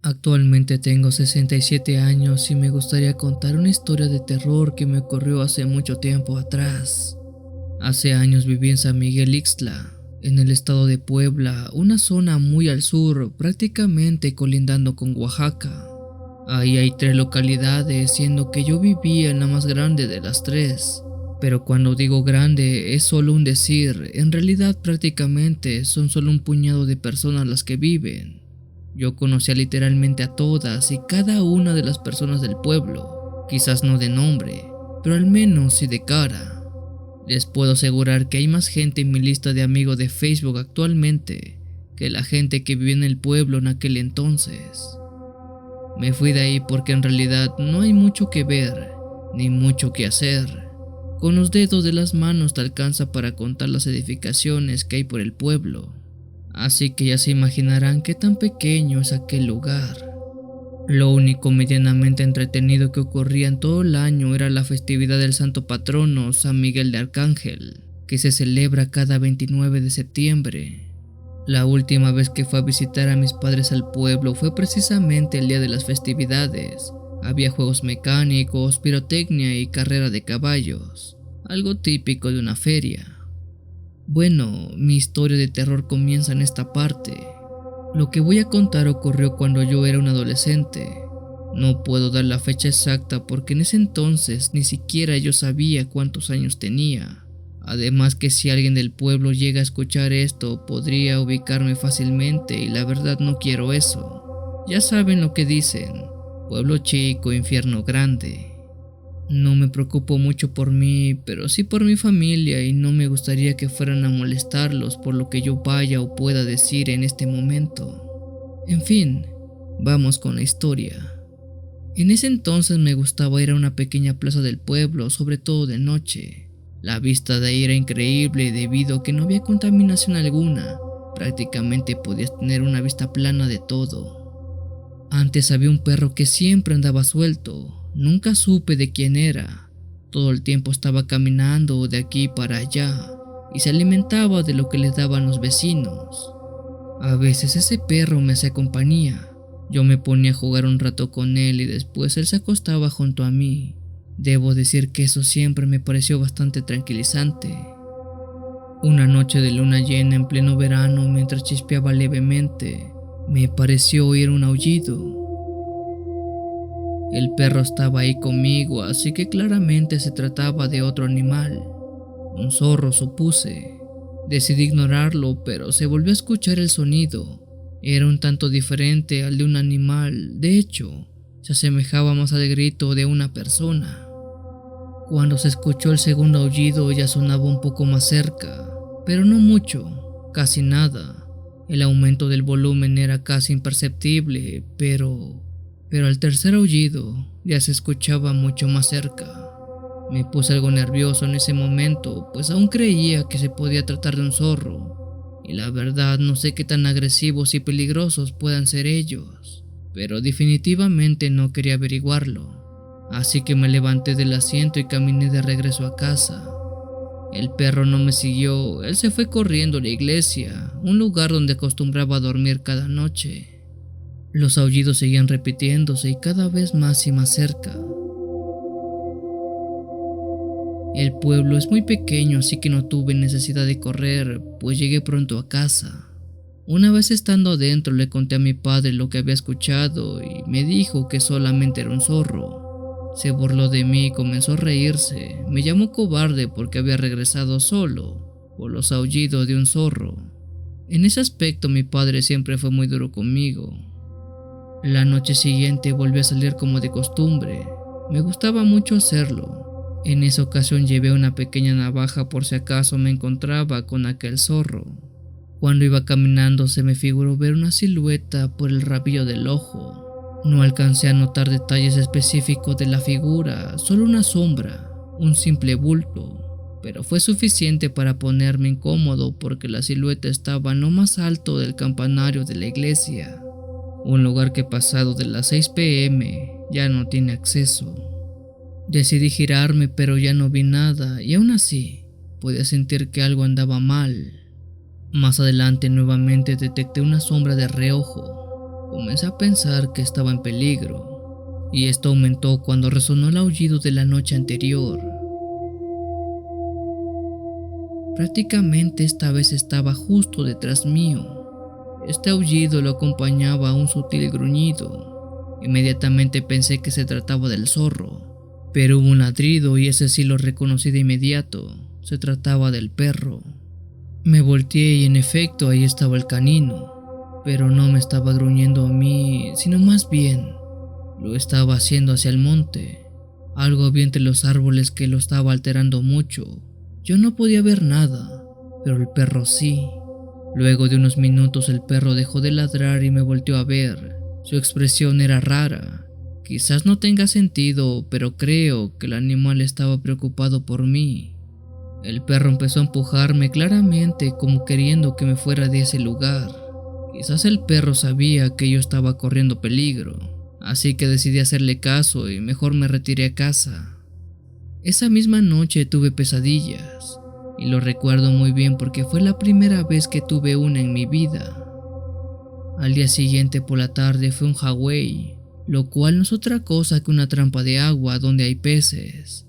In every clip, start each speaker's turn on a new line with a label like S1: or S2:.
S1: Actualmente tengo 67 años y me gustaría contar una historia de terror que me ocurrió hace mucho tiempo atrás. Hace años viví en San Miguel Ixtla, en el estado de Puebla, una zona muy al sur, prácticamente colindando con Oaxaca. Ahí hay tres localidades, siendo que yo vivía en la más grande de las tres. Pero cuando digo grande es solo un decir, en realidad prácticamente son solo un puñado de personas las que viven. Yo conocía literalmente a todas y cada una de las personas del pueblo, quizás no de nombre, pero al menos sí de cara. Les puedo asegurar que hay más gente en mi lista de amigos de Facebook actualmente que la gente que vivía en el pueblo en aquel entonces. Me fui de ahí porque en realidad no hay mucho que ver, ni mucho que hacer. Con los dedos de las manos te alcanza para contar las edificaciones que hay por el pueblo. Así que ya se imaginarán qué tan pequeño es aquel lugar. Lo único medianamente entretenido que ocurría en todo el año era la festividad del santo patrono San Miguel de Arcángel, que se celebra cada 29 de septiembre. La última vez que fui a visitar a mis padres al pueblo fue precisamente el día de las festividades. Había juegos mecánicos, pirotecnia y carrera de caballos, algo típico de una feria. Bueno, mi historia de terror comienza en esta parte. Lo que voy a contar ocurrió cuando yo era un adolescente. No puedo dar la fecha exacta porque en ese entonces ni siquiera yo sabía cuántos años tenía. Además que si alguien del pueblo llega a escuchar esto podría ubicarme fácilmente y la verdad no quiero eso. Ya saben lo que dicen, pueblo chico, infierno grande. No me preocupo mucho por mí, pero sí por mi familia y no me gustaría que fueran a molestarlos por lo que yo vaya o pueda decir en este momento. En fin, vamos con la historia. En ese entonces me gustaba ir a una pequeña plaza del pueblo, sobre todo de noche. La vista de ahí era increíble debido a que no había contaminación alguna. Prácticamente podías tener una vista plana de todo. Antes había un perro que siempre andaba suelto. Nunca supe de quién era. Todo el tiempo estaba caminando de aquí para allá y se alimentaba de lo que le daban los vecinos. A veces ese perro me hacía compañía. Yo me ponía a jugar un rato con él y después él se acostaba junto a mí. Debo decir que eso siempre me pareció bastante tranquilizante. Una noche de luna llena en pleno verano, mientras chispeaba levemente, me pareció oír un aullido. El perro estaba ahí conmigo, así que claramente se trataba de otro animal. Un zorro, supuse. Decidí ignorarlo, pero se volvió a escuchar el sonido. Era un tanto diferente al de un animal, de hecho, se asemejaba más al grito de una persona. Cuando se escuchó el segundo aullido ya sonaba un poco más cerca, pero no mucho, casi nada. El aumento del volumen era casi imperceptible, pero al tercer aullido ya se escuchaba mucho más cerca. Me puse algo nervioso en ese momento, pues aún creía que se podía tratar de un zorro, y la verdad no sé qué tan agresivos y peligrosos puedan ser ellos, pero definitivamente no quería averiguarlo. Así que me levanté del asiento y caminé de regreso a casa. El perro no me siguió, él se fue corriendo a la iglesia, un lugar donde acostumbraba a dormir cada noche. Los aullidos seguían repitiéndose y cada vez más y más cerca. El pueblo es muy pequeño, así que no tuve necesidad de correr, pues llegué pronto a casa. Una vez estando adentro le conté a mi padre lo que había escuchado y me dijo que solamente era un zorro. Se burló de mí y comenzó a reírse. Me llamó cobarde porque había regresado solo por los aullidos de un zorro. En ese aspecto mi padre siempre fue muy duro conmigo. La noche siguiente volví a salir como de costumbre. Me gustaba mucho hacerlo. En esa ocasión llevé una pequeña navaja por si acaso me encontraba con aquel zorro. Cuando iba caminando se me figuró ver una silueta por el rabillo del ojo. No alcancé a notar detalles específicos de la figura, solo una sombra, un simple bulto, pero fue suficiente para ponerme incómodo porque la silueta estaba no más alto del campanario de la iglesia, un lugar que pasado de las 6 p.m. ya no tiene acceso. Decidí girarme pero ya no vi nada y aún así podía sentir que algo andaba mal. Más adelante nuevamente detecté una sombra de reojo. comencé a pensar que estaba en peligro, y esto aumentó cuando resonó el aullido de la noche anterior. Prácticamente esta vez estaba justo detrás mío. Este aullido lo acompañaba a un sutil gruñido. Inmediatamente pensé que se trataba del zorro, pero hubo un ladrido y ese sí lo reconocí de inmediato. Se trataba del perro. Me volteé y en efecto ahí estaba el canino, pero no me estaba gruñendo a mí, sino más bien lo estaba haciendo hacia el monte. Algo había entre los árboles que lo estaba alterando mucho. Yo no podía ver nada, pero el perro sí. Luego de unos minutos el perro dejó de ladrar y me volteó a ver. Su expresión era rara. Quizás no tenga sentido, pero creo que el animal estaba preocupado por mí. El perro empezó a empujarme claramente como queriendo que me fuera de ese lugar. Quizás el perro sabía que yo estaba corriendo peligro, así que decidí hacerle caso y mejor me retiré a casa. Esa misma noche tuve pesadillas, y lo recuerdo muy bien porque fue la primera vez que tuve una en mi vida. Al día siguiente por la tarde fue un Hawái, lo cual no es otra cosa que una trampa de agua donde hay peces.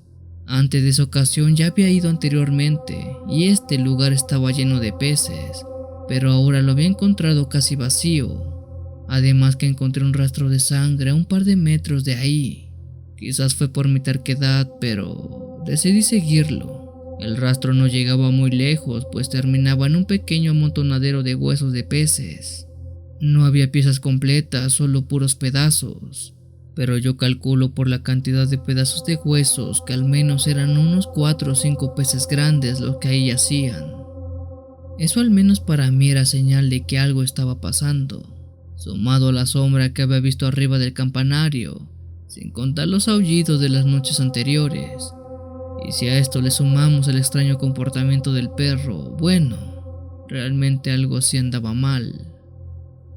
S1: Antes de esa ocasión ya había ido anteriormente y este lugar estaba lleno de peces, pero ahora lo había encontrado casi vacío. Además que encontré un rastro de sangre a un par de metros de ahí. Quizás fue por mi terquedad, pero decidí seguirlo. El rastro no llegaba muy lejos, pues terminaba en un pequeño amontonadero de huesos de peces. No había piezas completas, solo puros pedazos. Pero yo calculo por la cantidad de pedazos de huesos que al menos eran unos 4 o 5 peces grandes los que ahí yacían. Eso al menos para mí era señal de que algo estaba pasando, sumado a la sombra que había visto arriba del campanario, sin contar los aullidos de las noches anteriores. Y si a esto le sumamos el extraño comportamiento del perro, bueno, realmente algo sí andaba mal.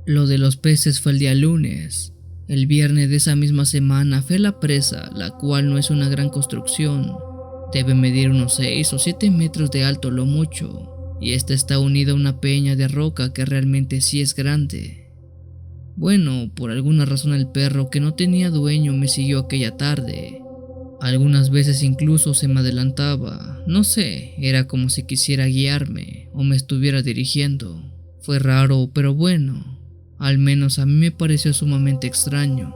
S1: Lo de los peces fue el día lunes. El viernes de esa misma semana fue la presa, la cual no es una gran construcción. Debe medir unos 6 o 7 metros de alto lo mucho, y esta está unida a una peña de roca que realmente sí es grande. Bueno, por alguna razón el perro que no tenía dueño me siguió aquella tarde. Algunas veces incluso se me adelantaba, no sé, era como si quisiera guiarme o me estuviera dirigiendo. Fue raro, pero bueno. Al menos a mí me pareció sumamente extraño.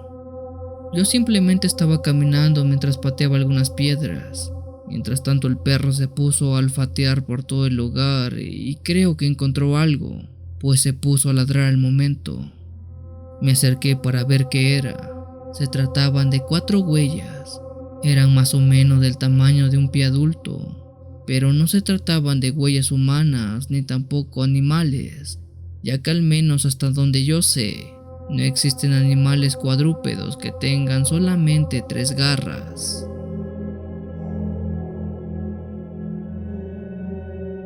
S1: Yo simplemente estaba caminando mientras pateaba algunas piedras. Mientras tanto el perro se puso a olfatear por todo el lugar y creo que encontró algo, pues se puso a ladrar al momento. Me acerqué para ver qué era. Se trataban de 4 huellas. Eran más o menos del tamaño de un pie adulto, pero no se trataban de huellas humanas ni tampoco animales, ya que al menos hasta donde yo sé, no existen animales cuadrúpedos que tengan solamente 3 garras.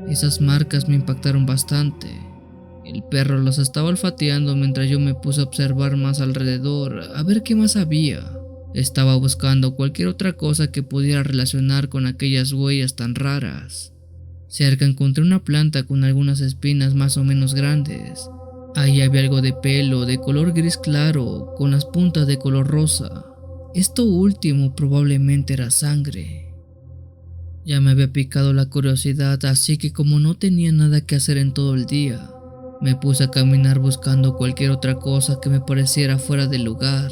S1: Esas marcas me impactaron bastante. El perro las estaba olfateando mientras yo me puse a observar más alrededor, a ver qué más había. Estaba buscando cualquier otra cosa que pudiera relacionar con aquellas huellas tan raras. Cerca encontré una planta con algunas espinas más o menos grandes. Ahí había algo de pelo de color gris claro con las puntas de color rosa. Esto último probablemente era sangre. Ya me había picado la curiosidad, así que como no tenía nada que hacer en todo el día, me puse a caminar buscando cualquier otra cosa que me pareciera fuera del lugar.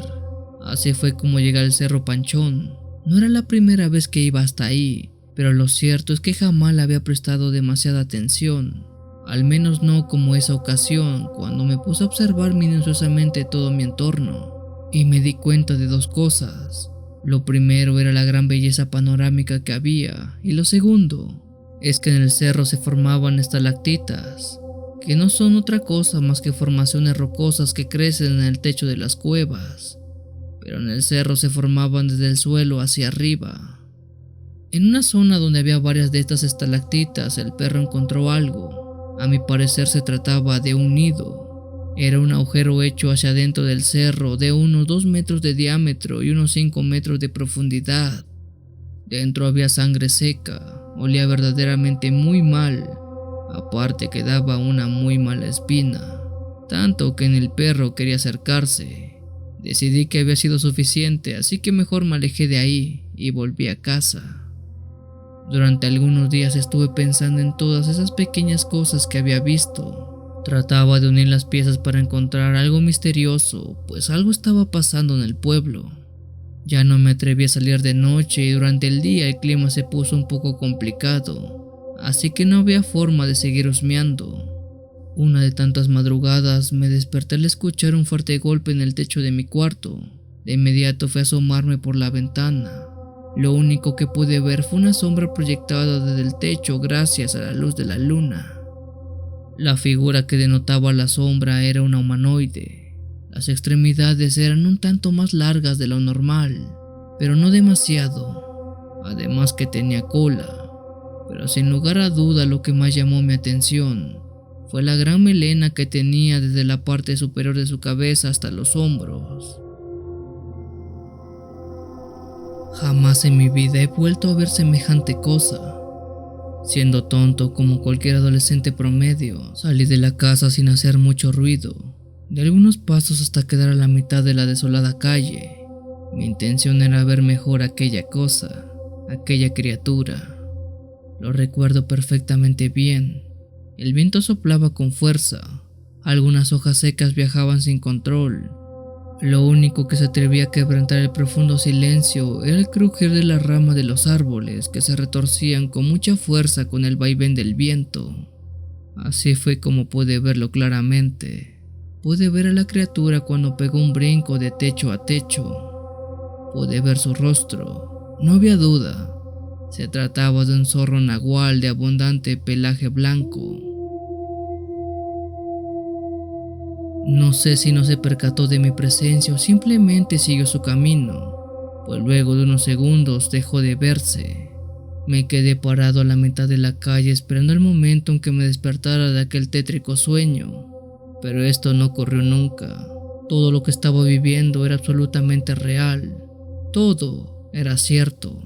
S1: Así fue como llegué al Cerro Panchón. No era la primera vez que iba hasta ahí, pero lo cierto es que jamás le había prestado demasiada atención, al menos no como esa ocasión cuando me puse a observar minuciosamente todo mi entorno, y me di cuenta de 2 cosas. Lo primero era la gran belleza panorámica que había, y lo segundo es que en el cerro se formaban estalactitas, que no son otra cosa más que formaciones rocosas que crecen en el techo de las cuevas, pero en el cerro se formaban desde el suelo hacia arriba. En una zona donde había varias de estas estalactitas, el perro encontró algo. A mi parecer se trataba de un nido. Era un agujero hecho hacia adentro del cerro de unos 2 metros de diámetro y unos 5 metros de profundidad. Dentro había sangre seca, olía verdaderamente muy mal, aparte que daba una muy mala espina. tanto que ni el perro quería acercarse. Decidí que había sido suficiente, así que mejor me alejé de ahí y volví a casa. Durante algunos días estuve pensando en todas esas pequeñas cosas que había visto. Trataba de unir las piezas para encontrar algo misterioso, pues algo estaba pasando en el pueblo. Ya no me atreví a salir de noche y durante el día el clima se puso un poco complicado, así que no había forma de seguir husmeando. Una de tantas madrugadas me desperté al escuchar un fuerte golpe en el techo de mi cuarto. De inmediato fui a asomarme por la ventana. Lo único que pude ver fue una sombra proyectada desde el techo gracias a la luz de la luna. La figura que denotaba la sombra era una humanoide. Las extremidades eran un tanto más largas de lo normal, pero no demasiado. Además que tenía cola. Pero sin lugar a duda lo que más llamó mi atención fue la gran melena que tenía desde la parte superior de su cabeza hasta los hombros. Jamás en mi vida he vuelto a ver semejante cosa. Siendo tonto como cualquier adolescente promedio, salí de la casa sin hacer mucho ruido, de algunos pasos hasta quedar a la mitad de la desolada calle. Mi intención era ver mejor aquella cosa, aquella criatura. Lo recuerdo perfectamente bien. El viento soplaba con fuerza, algunas hojas secas viajaban sin control. Lo único que se atrevía a quebrantar el profundo silencio era el crujir de las ramas de los árboles que se retorcían con mucha fuerza con el vaivén del viento. Así fue como pude verlo claramente. Pude ver a la criatura cuando pegó un brinco de techo a techo. Pude ver su rostro. No había duda. Se trataba de un zorro nagual de abundante pelaje blanco. No sé si no se percató de mi presencia o simplemente siguió su camino, pues luego de unos segundos dejó de verse. Me quedé parado a la mitad de la calle esperando el momento en que me despertara de aquel tétrico sueño, pero esto no ocurrió nunca. Todo lo que estaba viviendo era absolutamente real. Todo era cierto.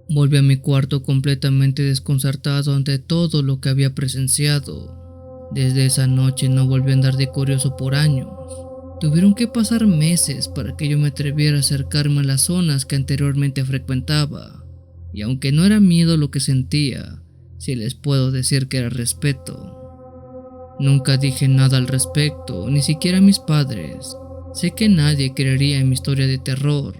S1: Volví a mi cuarto completamente desconcertado ante todo lo que había presenciado. Desde esa noche no volví a andar de curioso por años. Tuvieron que pasar meses para que yo me atreviera a acercarme a las zonas que anteriormente frecuentaba. Y aunque no era miedo lo que sentía, sí les puedo decir que era respeto. Nunca dije nada al respecto, ni siquiera a mis padres. Sé que nadie creería en mi historia de terror.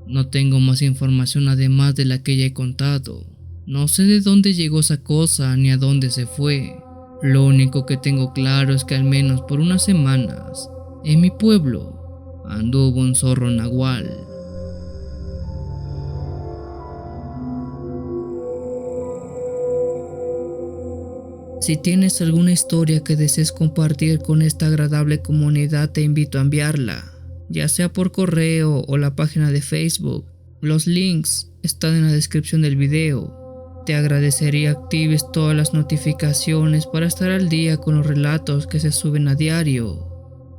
S1: No tengo más información además de la que ya he contado. No sé de dónde llegó esa cosa ni a dónde se fue. Lo único que tengo claro es que al menos por unas semanas, en mi pueblo, anduvo un zorro nagual. Si tienes alguna historia que desees compartir con esta agradable comunidad, te invito a enviarla, ya sea por correo o la página de Facebook. Los links están en la descripción del video. Te agradecería actives todas las notificaciones para estar al día con los relatos que se suben a diario.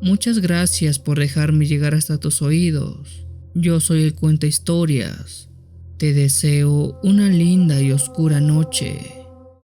S1: Muchas gracias por dejarme llegar hasta tus oídos. Yo soy el Cuenta Historias. Te deseo una linda y oscura noche.